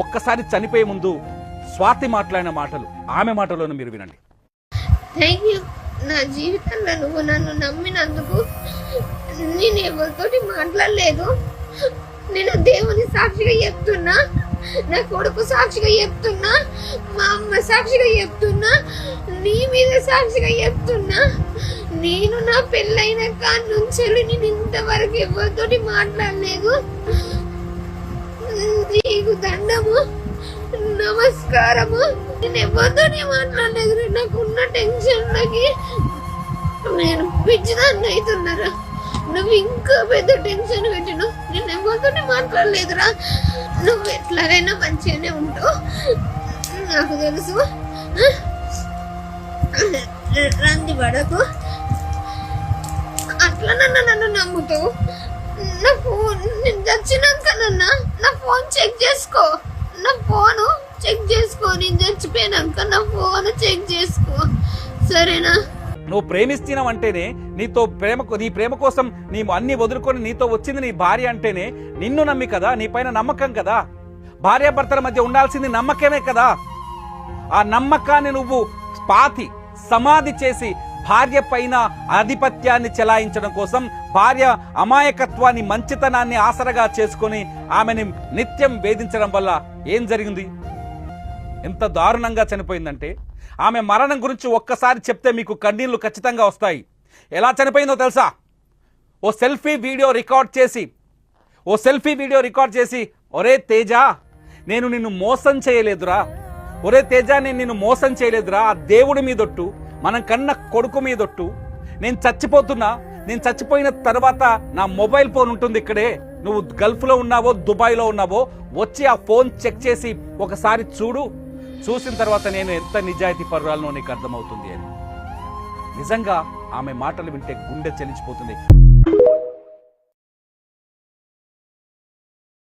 ఒక్కసారి చనిపోయే ముందు స్వాతి మాట్లాడిన మాటలు, ఆమె మాటలోనే మీరు వినండి. Thank you. నా జీవితంలో నువ్వు నన్ను నమ్మినందుకు. నేను ఎవరితోటి మాట్లాడలేదు. నేను దేవుని సాక్షిగా చెప్తున్నా, నా కొడుకు సాక్షిగా చెప్తున్నా, మా అమ్మ సాక్షిగా చెప్తున్నా, నీ మీద సాక్షిగా చెప్తున్నా. నేను నా పెళ్ళైన కాడి నుంచి నేను ఇంతవరకు ఎవరితోటి మాట్లాడలేదు. నీకు దండము, నమస్కారము. నేను ఎవరితోనే మాట్లాడలేదు. నాకున్న టెన్షన్లకి నేను పిచ్చిదాన్ని అవుతున్నారా. నువ్వు ఇంకా పెద్ద టెన్షన్ పెట్టిను. నేను ఎవరితోనే మాట్లాడలేదురా. నువ్వు ఎట్లాగైనా మంచిగానే ఉంటావు నాకు తెలుసు. రంది పడకు. అట్లా నన్ను నమ్ముతావు. నా ఫోన్ నేను చచ్చినాక నా ఫోన్ చెక్ చేసుకో. నా ఫోను చెక్ చేసుకో. నేను చచ్చిపోయినాక నా ఫోన్ చెక్ చేసుకో, సరేనా? నువ్వు ప్రేమిస్తున్నావంటేనే, నీ ప్రేమ కోసం నీ అన్ని వదులుకొని నీతో వచ్చింది నీ భార్య అంటేనే నిన్ను నమ్మి కదా, నీ పైన నమ్మకం కదా. భార్యాభర్తల మధ్య ఉండాల్సింది నమ్మకమే కదా. ఆ నమ్మకాన్ని నువ్వు సమాధి చేసి భార్య పైన ఆధిపత్యాన్ని చెలాయించడం కోసం, భార్య అమాయకత్వాన్ని, మంచితనాన్ని ఆసరగా చేసుకొని ఆమెని నిత్యం వేధించడం వల్ల ఏం జరిగింది? ఎంత దారుణంగా చనిపోయిందంటే, ఆమె మరణం గురించి ఒక్కసారి చెప్తే మీకు కన్నీళ్లు ఖచ్చితంగా వస్తాయి. ఎలా చనిపోయిందో తెలుసా? ఓ సెల్ఫీ వీడియో రికార్డ్ చేసి ఒరే తేజ, నేను నిన్ను మోసం చేయలేదురా, ఒరే తేజ నేను నిన్ను మోసం చేయలేదురా, ఆ దేవుడి మీదొట్టు, మనం కన్న కొడుకు మీదొట్టు, నేను చచ్చిపోయిన తర్వాత నా మొబైల్ ఫోన్ ఉంటుంది ఇక్కడే, నువ్వు గల్ఫ్లో ఉన్నావో దుబాయ్లో ఉన్నావో వచ్చి ఆ ఫోన్ చెక్ చేసి ఒకసారి చూసిన తర్వాత నేను ఎంత నిజాయితీ పరురాలనో నీకు అర్థమవుతుంది అని. నిజంగా ఆమె మాటలు వింటే గుండె చెలించిపోతుంది.